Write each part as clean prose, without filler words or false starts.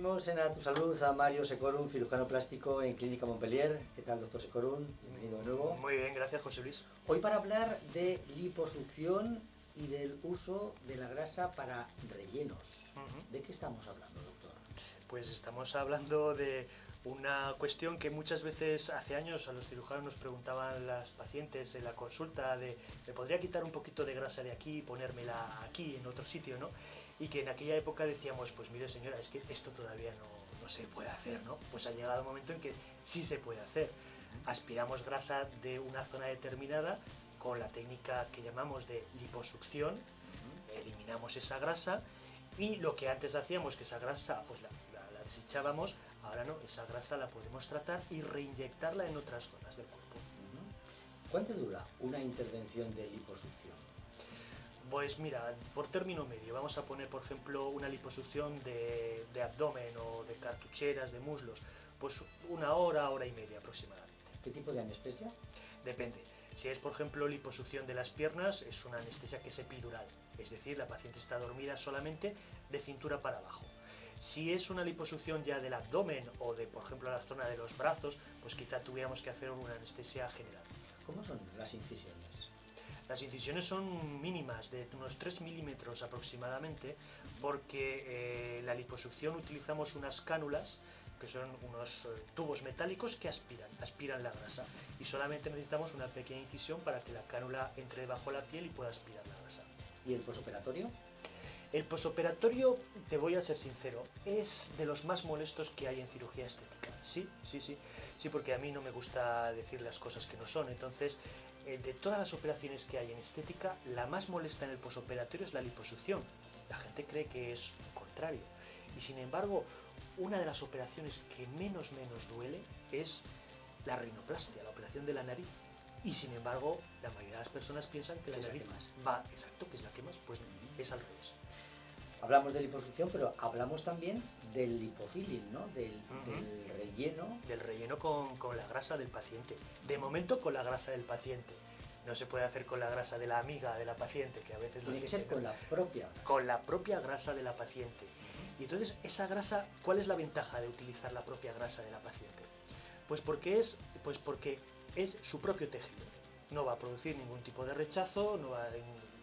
Recibimos en A Tu Salud a Mario Secorun, cirujano plástico en Clínica Montpellier. ¿Qué tal, doctor Secorun? Bienvenido de nuevo. Muy bien, gracias, José Luis. Hoy para hablar de liposucción y del uso de la grasa para rellenos. ¿De qué estamos hablando, doctor? Pues estamos hablando de una cuestión que muchas veces hace años a los cirujanos nos preguntaban las pacientes en la consulta de ¿me podría quitar un poquito de grasa de aquí y ponérmela aquí en otro sitio, ¿no? Y que en aquella época decíamos, pues mire señora, es que esto todavía no se puede hacer, ¿no? Pues ha llegado el momento en que sí se puede hacer. Aspiramos grasa de una zona determinada con la técnica que llamamos de liposucción, eliminamos esa grasa y lo que antes hacíamos, que esa grasa pues la desechábamos, ahora no, esa grasa la podemos tratar y reinyectarla en otras zonas del cuerpo. ¿Cuánto dura una intervención de liposucción? Pues mira, por término medio, vamos a poner por ejemplo una liposucción de abdomen o de cartucheras, de muslos, pues una hora, hora y media aproximadamente. ¿Qué tipo de anestesia? Depende. Si es, por ejemplo, liposucción de las piernas, es una anestesia que es epidural, es decir, la paciente está dormida solamente de cintura para abajo. Si es una liposucción ya del abdomen o de, por ejemplo, la zona de los brazos, pues quizá tuviéramos que hacer una anestesia general. ¿Cómo son las incisiones? Las incisiones son mínimas, de unos 3 milímetros aproximadamente, porque la liposucción utilizamos unas cánulas, que son unos tubos metálicos que aspiran la grasa, y solamente necesitamos una pequeña incisión para que la cánula entre bajo la piel y pueda aspirar la grasa. ¿Y el posoperatorio? El posoperatorio, te voy a ser sincero, es de los más molestos que hay en cirugía estética. Sí, porque a mí no me gusta decir las cosas que no son. Entonces, de todas las operaciones que hay en estética, la más molesta en el posoperatorio es la liposucción. La gente cree que es lo contrario. Y sin embargo, una de las operaciones que menos duele es la rinoplastia, la operación de la nariz. Y sin embargo, la mayoría de las personas piensan que la nariz va, exacto, que es la que más, pues es al revés. Hablamos de liposucción, pero hablamos también del lipofilling, ¿no? Del relleno. Del relleno con la grasa del paciente. De momento con la grasa del paciente. No se puede hacer con la grasa de la amiga de la paciente, que a veces... Tiene que ser con la propia. Con la propia grasa de la paciente. Y entonces, esa grasa, ¿cuál es la ventaja de utilizar la propia grasa de la paciente? Pues porque es su propio tejido. No va a producir ningún tipo de rechazo, no va a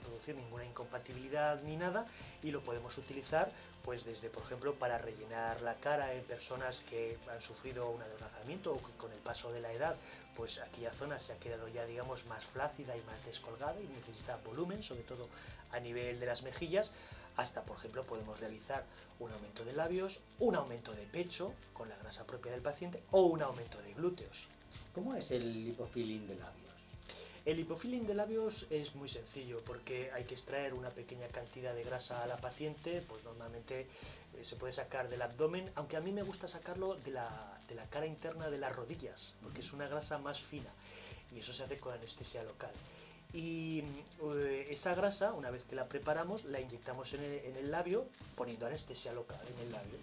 producir ninguna incompatibilidad ni nada, y lo podemos utilizar pues desde, por ejemplo, para rellenar la cara en personas que han sufrido un adelgazamiento o que con el paso de la edad, pues aquella zona se ha quedado ya, digamos, más flácida y más descolgada y necesita volumen, sobre todo a nivel de las mejillas, hasta, por ejemplo, podemos realizar un aumento de labios, un aumento de pecho con la grasa propia del paciente o un aumento de glúteos. ¿Cómo es el lipofilling de labios? El lipofilling de labios es muy sencillo porque hay que extraer una pequeña cantidad de grasa a la paciente, pues normalmente se puede sacar del abdomen, aunque a mí me gusta sacarlo de la cara interna de las rodillas, porque es una grasa más fina y eso se hace con anestesia local. Y esa grasa, una vez que la preparamos, la inyectamos en el labio, poniendo anestesia local en el labio,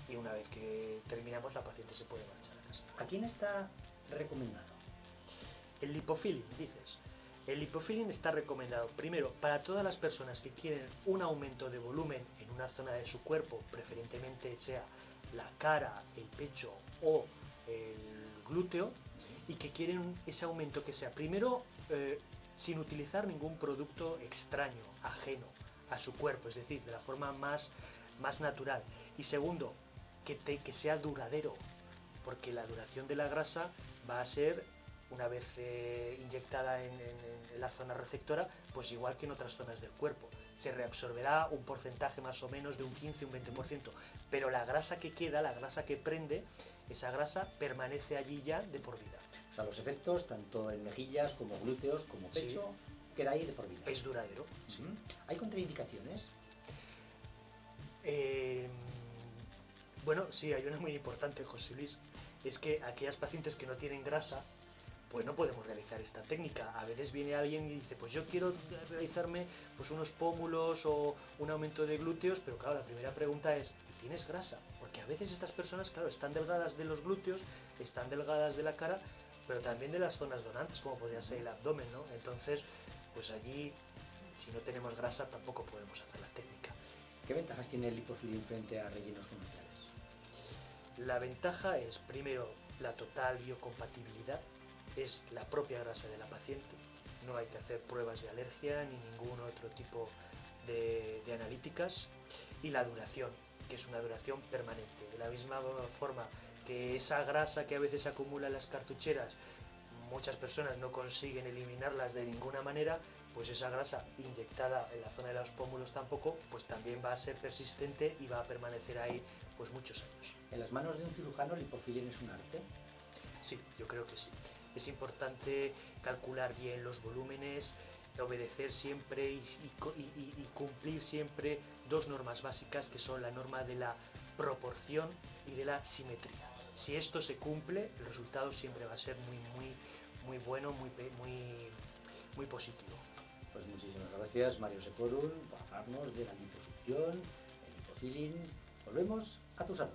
y una vez que terminamos la paciente se puede marchar a casa. ¿A quién está recomendado? El lipofilling, dices. El lipofilling está recomendado, primero, para todas las personas que quieren un aumento de volumen en una zona de su cuerpo, preferentemente sea la cara, el pecho o el glúteo, y que quieren ese aumento que sea, primero, sin utilizar ningún producto extraño, ajeno a su cuerpo, es decir, de la forma más natural. Y segundo, que sea duradero, porque la duración de la grasa va a ser, una vez inyectada en la zona receptora, pues igual que en otras zonas del cuerpo. Se reabsorberá un porcentaje más o menos de un 15, un 20%, pero la grasa que queda, la grasa que prende, esa grasa permanece allí ya de por vida. O sea, los efectos, tanto en mejillas como glúteos, como pecho, queda ahí de por vida. Es duradero. Sí. ¿Hay contraindicaciones? Bueno, sí, hay una muy importante, José Luis, es que aquellas pacientes que no tienen grasa, pues no podemos realizar esta técnica. A veces viene alguien y dice, pues yo quiero realizarme pues unos pómulos o un aumento de glúteos, pero claro, la primera pregunta es, ¿tienes grasa? Porque a veces estas personas, claro, están delgadas de los glúteos, están delgadas de la cara, pero también de las zonas donantes, como podría ser el abdomen, ¿no? Entonces, pues allí, si no tenemos grasa, tampoco podemos hacer la técnica. ¿Qué ventajas tiene el lipofilling frente a rellenos comerciales? La ventaja es, primero, la total biocompatibilidad, es la propia grasa de la paciente, no hay que hacer pruebas de alergia ni ningún otro tipo de analíticas, y la duración, que es una duración permanente. De la misma forma que esa grasa que a veces se acumula en las cartucheras, muchas personas no consiguen eliminarlas de ninguna manera, pues esa grasa inyectada en la zona de los pómulos tampoco, pues también va a ser persistente y va a permanecer ahí pues muchos años. ¿En las manos de un cirujano el lipofilling es un arte? Sí, yo creo que sí. Es importante calcular bien los volúmenes, obedecer siempre y cumplir siempre dos normas básicas, que son la norma de la proporción y de la simetría. Si esto se cumple, el resultado siempre va a ser muy bueno, muy positivo. Pues muchísimas gracias, Mario Secorul, por hablarnos de la liposucción, el lipofilling. Volvemos a tu salud.